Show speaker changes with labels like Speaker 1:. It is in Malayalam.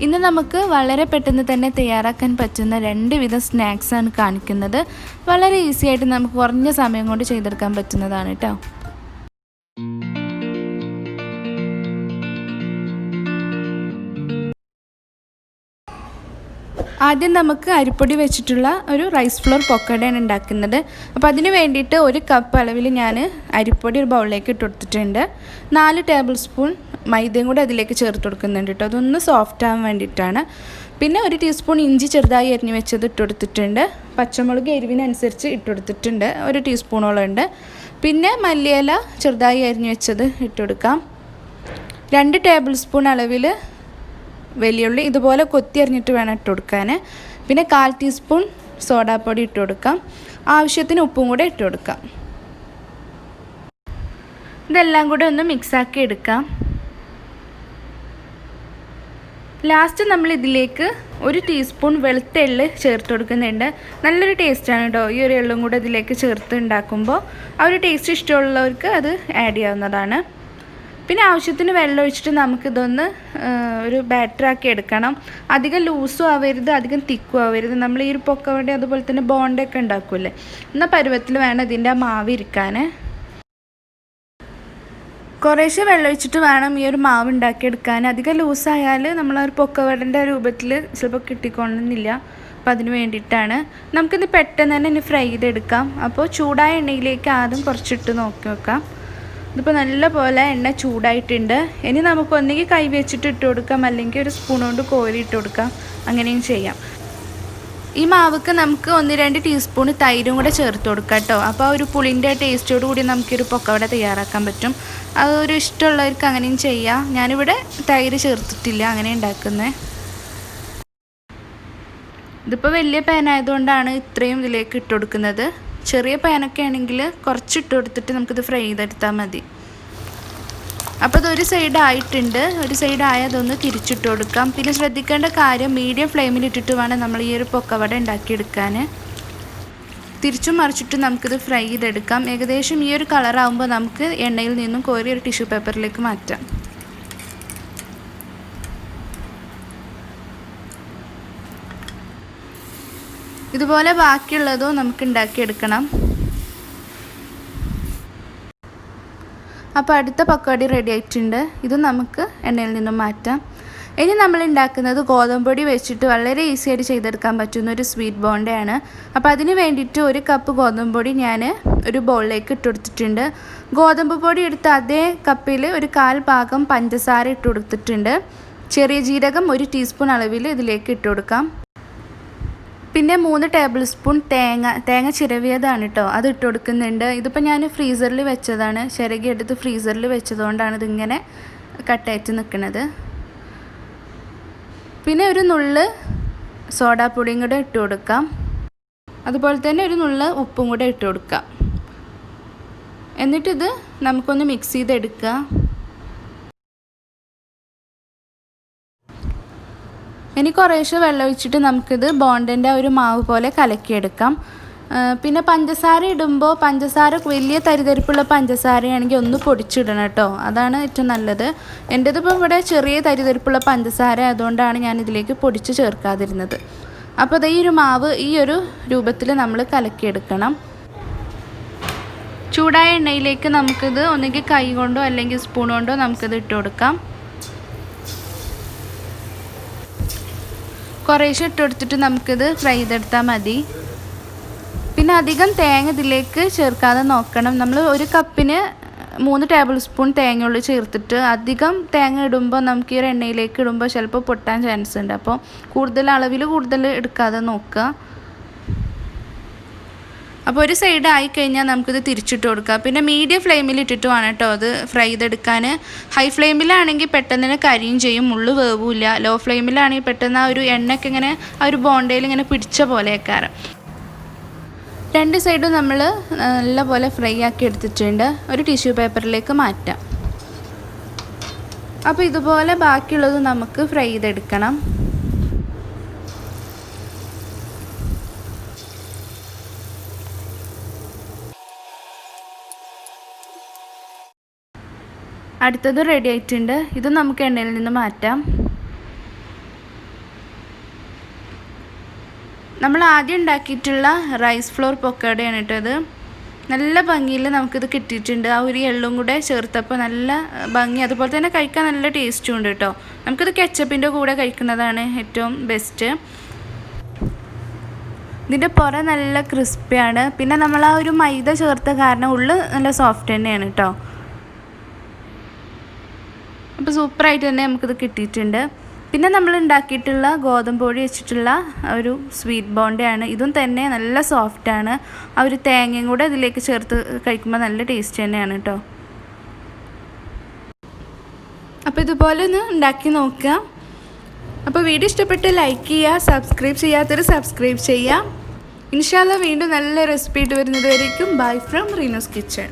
Speaker 1: ഇന്ന് നമുക്ക് വളരെ പെട്ടെന്ന് തന്നെ തയ്യാറാക്കാൻ പറ്റുന്ന 2 വിധം സ്നാക്സാണ് കാണിക്കുന്നത്. വളരെ ഈസി ആയിട്ട് നമുക്ക് കുറഞ്ഞ സമയം കൊണ്ട് ചെയ്തെടുക്കാൻ പറ്റുന്നതാണ് കേട്ടോ. ആദ്യം നമുക്ക് അരിപ്പൊടി വെച്ചിട്ടുള്ള ഒരു റൈസ് ഫ്ലോർ പൊക്കവടയാണ് ഉണ്ടാക്കുന്നത്. അപ്പോൾ അതിന് വേണ്ടിയിട്ട് 1 കപ്പ് അളവിൽ ഞാൻ അരിപ്പൊടി ഒരു ബൗളിലേക്ക് ഇട്ട് കൊടുത്തിട്ടുണ്ട്. 4 ടേബിൾ സ്പൂൺ മൈദയും കൂടെ അതിലേക്ക് ചേർത്ത് കൊടുക്കുന്നുണ്ട് കേട്ടോ. അതൊന്ന് സോഫ്റ്റ് ആവാൻ വേണ്ടിയിട്ടാണ്. പിന്നെ 1 ടീസ്പൂൺ ഇഞ്ചി ചെറുതായി അരിഞ്ഞ് വെച്ചത് ഇട്ട് കൊടുത്തിട്ടുണ്ട്. പച്ചമുളക് എരിവിനനുസരിച്ച് ഇട്ട് കൊടുത്തിട്ടുണ്ട്, 1 ടീസ്പൂണോളം ഉണ്ട്. പിന്നെ മല്ലിയില ചെറുതായി അരിഞ്ഞ് വെച്ചത് ഇട്ട് കൊടുക്കാം. 2 ടേബിൾ സ്പൂൺ അളവിൽ വെള്ളിയുള്ളി ഇതുപോലെ കൊത്തി അരിഞ്ഞിട്ട് വേണം ഇട്ട് കൊടുക്കാൻ. പിന്നെ 1/4 ടീസ്പൂൺ സോഡാപ്പൊടി ഇട്ട് കൊടുക്കാം. ആവശ്യത്തിന് ഉപ്പും കൂടെ ഇട്ട് കൊടുക്കാം. ഇതെല്ലാം കൂടെ ഒന്ന് മിക്സാക്കി എടുക്കാം. ലാസ്റ്റ് നമ്മൾ ഇതിലേക്ക് 1 ടീസ്പൂൺ വെളുത്ത എള്ള് ചേർത്ത് കൊടുക്കുന്നുണ്ട്. നല്ലൊരു ടേസ്റ്റാണ് കേട്ടോ ഈ ഒരു എള്ളും കൂടെ ഇതിലേക്ക് ചേർത്ത് ഉണ്ടാക്കുമ്പോൾ. ആ ഒരു ടേസ്റ്റ് ഇഷ്ടമുള്ളവർക്ക് അത് ആഡ് ചെയ്യാവുന്നതാണ്. പിന്നെ ആവശ്യത്തിന് വെള്ളം ഒഴിച്ചിട്ട് നമുക്കിതൊന്ന് ഒരു ബാറ്ററാക്കി എടുക്കണം. അധികം ലൂസും ആവരുത്, അധികം തിക്കും ആവരുത്. നമ്മൾ ഈ ഒരു പൊക്കവട അതുപോലെ തന്നെ ബോണ്ടൊക്കെ ഉണ്ടാക്കൂലേ, എന്നാൽ പരുവത്തിൽ വേണം ഇതിൻ്റെ മാവ് ഇരിക്കാൻ. കുറേശ്ശെ വെള്ളം ഒഴിച്ചിട്ട് വേണം ഈ ഒരു മാവ് ഉണ്ടാക്കിയെടുക്കാൻ. അധികം ലൂസായാൽ നമ്മളൊരു പൊക്കവടൻ്റെ രൂപത്തിൽ ചിലപ്പോൾ കിട്ടിക്കൊള്ളുന്നില്ല. അപ്പോൾ അതിന് വേണ്ടിയിട്ടാണ്. നമുക്കിത് പെട്ടെന്ന് തന്നെ ഇനി ഫ്രൈ ചെയ്തെടുക്കാം. അപ്പോൾ ചൂടായ എണ്ണയിലേക്ക് ആദ്യം കുറച്ചിട്ട് നോക്കി നോക്കാം. ഇതിപ്പോൾ നല്ല പോലെ എണ്ണ ചൂടായിട്ടുണ്ട്. ഇനി നമുക്ക് ഒന്നുകിൽ കൈ വെച്ചിട്ട് ഇട്ട് കൊടുക്കാം, അല്ലെങ്കിൽ ഒരു സ്പൂൺ കൊണ്ട് കോരി ഇട്ട് കൊടുക്കാം. അങ്ങനെയും ചെയ്യാം. ഈ മാവക്ക് നമുക്ക് 1-2 ടീസ്പൂൺ തൈരും കൂടെ ചേർത്ത് കൊടുക്കാം കേട്ടോ. അപ്പോൾ ആ ഒരു പുളിൻ്റെ ടേസ്റ്റോട് കൂടി നമുക്കൊരു പൊക്കവട തയ്യാറാക്കാൻ പറ്റും. അതൊരു ഇഷ്ടമുള്ളവർക്ക് അങ്ങനെയും ചെയ്യാം. ഞാനിവിടെ തൈര് ചേർത്തിട്ടില്ല, അങ്ങനെ ഉണ്ടാക്കുന്നത്. ഇതിപ്പോൾ വലിയ പാനായതുകൊണ്ടാണ് ഇത്രയും ഇതിലേക്ക് ഇട്ട് കൊടുക്കുന്നത്. ചെറിയ പാനൊക്കെ ആണെങ്കിൽ കുറച്ചിട്ട് കൊടുത്തിട്ട് നമുക്കിത് ഫ്രൈ ചെയ്തെടുത്താൽ മതി. അപ്പോൾ ഇതൊരു സൈഡ് ആയിട്ടുണ്ട്. ഒരു സൈഡ് ആയതൊന്ന് തിരിച്ചിട്ട് കൊടുക്കാം. പിന്നെ ശ്രദ്ധിക്കേണ്ട കാര്യം, മീഡിയം ഫ്ലെയിമിൽ ഇട്ടിട്ട് വേണം നമ്മൾ ഈ ഒരു പൊക്കവട ഉണ്ടാക്കിയെടുക്കാൻ. തിരിച്ചും മറിച്ചിട്ട് നമുക്കിത് ഫ്രൈ ചെയ്തെടുക്കാം. ഏകദേശം ഈ ഒരു കളറാകുമ്പോൾ നമുക്ക് എണ്ണയിൽ നിന്നും കോരി ഒരു ടിഷ്യൂ പേപ്പറിലേക്ക് മാറ്റാം. ഇതുപോലെ ബാക്കിയുള്ളതും നമുക്ക് ഉണ്ടാക്കിയെടുക്കണം. അപ്പോൾ അടുത്ത പക്കോടി റെഡി ആയിട്ടുണ്ട്. ഇത് നമുക്ക് എണ്ണയിൽ നിന്നും മാറ്റാം. ഇനി നമ്മൾ ഉണ്ടാക്കുന്നത് ഗോതമ്പ് പൊടി വെച്ചിട്ട് വളരെ ഈസി ആയിട്ട് ചെയ്തെടുക്കാൻ പറ്റുന്ന ഒരു സ്വീറ്റ് ബോണ്ടയാണ്. അപ്പോൾ അതിന് വേണ്ടിയിട്ട് 1 കപ്പ് ഗോതമ്പ് പൊടി ഞാൻ ഒരു ബൗളിലേക്ക് ഇട്ട് കൊടുത്തിട്ടുണ്ട്. ഗോതമ്പ് പൊടി എടുത്ത് അതേ കപ്പിൽ ഒരു 1/4 ഭാഗം പഞ്ചസാര ഇട്ട് കൊടുത്തിട്ടുണ്ട്. ചെറിയ ജീരകം 1 ടീസ്പൂൺ അളവിൽ ഇതിലേക്ക് ഇട്ട് കൊടുക്കാം. പിന്നെ 3 ടേബിൾ സ്പൂൺ തേങ്ങ ചിരവിയതാണ് കേട്ടോ, അത് ഇട്ട് കൊടുക്കുന്നുണ്ട്. ഇതിപ്പോൾ ഞാൻ ഫ്രീസറിൽ വെച്ചതാണ്, ചിരകി എടുത്ത് ഫ്രീസറിൽ വെച്ചതുകൊണ്ടാണ് ഇതിങ്ങനെ കട്ടായിട്ട് നിൽക്കുന്നത്. പിന്നെ ഒരു നുള്ള് സോഡാപ്പൊടിയും കൂടെ ഇട്ട് കൊടുക്കാം. അതുപോലെ തന്നെ ഒരു നുള്ള് ഉപ്പും കൂടെ ഇട്ട് കൊടുക്കാം. എന്നിട്ടിത് നമുക്കൊന്ന് മിക്സ് ചെയ്തെടുക്കുക. ഇനി കുറേശ്ശെ വെള്ളം ഒഴിച്ചിട്ട് നമുക്കിത് ബോണ്ടൻ്റെ ഒരു മാവ് പോലെ കലക്കിയെടുക്കാം. പിന്നെ പഞ്ചസാര ഇടുമ്പോൾ പഞ്ചസാര വലിയ തരിതരിപ്പുള്ള പഞ്ചസാരയാണെങ്കിൽ ഒന്ന് പൊടിച്ചിടണം കേട്ടോ, അതാണ് ഏറ്റവും നല്ലത്. എൻ്റേതിപ്പോൾ ഇവിടെ ചെറിയ തരിതരിപ്പുള്ള പഞ്ചസാര അതുകൊണ്ടാണ് ഞാൻ ഇതിലേക്ക് പൊടിച്ച് ചേർക്കാതിരുന്നത്. അപ്പോൾ ഈ ഒരു മാവ് ഈ ഒരു രൂപത്തിൽ നമ്മൾ കലക്കിയെടുക്കണം. ചൂടായ എണ്ണയിലേക്ക് നമുക്കിത് ഒന്നുകിൽ കൈ കൊണ്ടോ അല്ലെങ്കിൽ സ്പൂൺ കൊണ്ടോ നമുക്കിത് ഇട്ട് കൊടുക്കാം. കുറേശ്ശെ ഇട്ട് കൊടുത്തിട്ട് നമുക്കിത് ഫ്രൈ ചെയ്തെടുത്താൽ മതി. പിന്നെ അധികം തേങ്ങ ഇതിലേക്ക് ചേർക്കാതെ നോക്കണം. നമ്മൾ 1 കപ്പിന് 3 ടേബിൾ സ്പൂൺ തേങ്ങയുള്ളി ചേർത്തിട്ട് അധികം തേങ്ങ ഇടുമ്പോൾ നമുക്ക് ഈ ഒരു എണ്ണയിലേക്ക് ഇടുമ്പോൾ ചിലപ്പോൾ പൊട്ടാൻ ചാൻസ് ഉണ്ട്. അപ്പോൾ അളവിൽ കൂടുതൽ എടുക്കാതെ നോക്കുക. അപ്പോൾ ഒരു സൈഡ് ആയിക്കഴിഞ്ഞാൽ നമുക്കിത് തിരിച്ചിട്ട് കൊടുക്കാം. പിന്നെ മീഡിയം ഫ്ലെയിമിൽ ഇട്ടിട്ട് വേണം കേട്ടോ അത് ഫ്രൈ ചെയ്തെടുക്കാൻ. ഹൈ ഫ്ലെയിമിലാണെങ്കിൽ പെട്ടെന്ന് തന്നെ കരിയും ചെയ്യും, മുള്ളു വേവില്ല. ലോ ഫ്ലെയിമിലാണെങ്കിൽ പെട്ടെന്ന് ആ ഒരു എണ്ണയൊക്കെ ഇങ്ങനെ ആ ഒരു ബോണ്ടയിൽ ഇങ്ങനെ പിടിച്ച പോലെയൊക്കെ. 2 സൈഡും നമ്മൾ നല്ലപോലെ ഫ്രൈ ആക്കി എടുത്തിട്ടുണ്ട്. ഒരു ടിഷ്യൂ പേപ്പറിലേക്ക് മാറ്റാം. അപ്പോൾ ഇതുപോലെ ബാക്കിയുള്ളത് നമുക്ക് ഫ്രൈ ചെയ്തെടുക്കണം. അടുത്തത് റെഡി ആയിട്ടുണ്ട്. ഇത് നമുക്ക് എണ്ണയിൽ നിന്ന് മാറ്റാം. നമ്മൾ ആദ്യം ഉണ്ടാക്കിയിട്ടുള്ള റൈസ് ഫ്ലോർ പൊക്കോടയാണ് കേട്ടോ ഇത്. നല്ല ഭംഗിയിൽ നമുക്കിത് കിട്ടിയിട്ടുണ്ട്. ആ ഒരു എള്ളും കൂടെ ചേർത്തപ്പോൾ നല്ല ഭംഗി, അതുപോലെ തന്നെ കഴിക്കാൻ നല്ല ടേസ്റ്റും ഉണ്ട് കേട്ടോ. നമുക്കിത് കെച്ചപ്പിൻ്റെ കൂടെ കഴിക്കുന്നതാണ് ഏറ്റവും ബെസ്റ്റ്. ഇതിൻ്റെ പുറം നല്ല ക്രിസ്പിയാണ്. പിന്നെ നമ്മൾ ആ ഒരു മൈദ ചേർത്ത കാരണം ഉള്ളിൽ നല്ല സോഫ്റ്റ് തന്നെയാണ് കേട്ടോ. അപ്പോൾ സൂപ്പറായിട്ട് തന്നെ നമുക്കിത് കിട്ടിയിട്ടുണ്ട്. പിന്നെ നമ്മൾ ഉണ്ടാക്കിയിട്ടുള്ള ഗോതമ്പ് പൊടി വെച്ചിട്ടുള്ള ഒരു സ്വീറ്റ് ബോണ്ടയാണ്. ഇതും തന്നെ നല്ല സോഫ്റ്റാണ്. ആ ഒരു തേങ്ങയും കൂടെ ഇതിലേക്ക് ചേർത്ത് കഴിക്കുമ്പോൾ നല്ല ടേസ്റ്റ് തന്നെയാണ് കേട്ടോ. അപ്പോൾ ഇതുപോലെ ഒന്ന് ഉണ്ടാക്കി നോക്കുക. അപ്പോൾ വീഡിയോ ഇഷ്ടപ്പെട്ട് ലൈക്ക് ചെയ്യുക, സബ്സ്ക്രൈബ് ചെയ്യാത്തവർ സബ്സ്ക്രൈബ് ചെയ്യുക. ഇൻഷാ അല്ലാഹ് വീണ്ടും നല്ല റെസിപ്പി ആയിട്ട് വരുന്നത് വരേക്കും ബൈ ഫ്രം റീനോസ് കിച്ചൺ.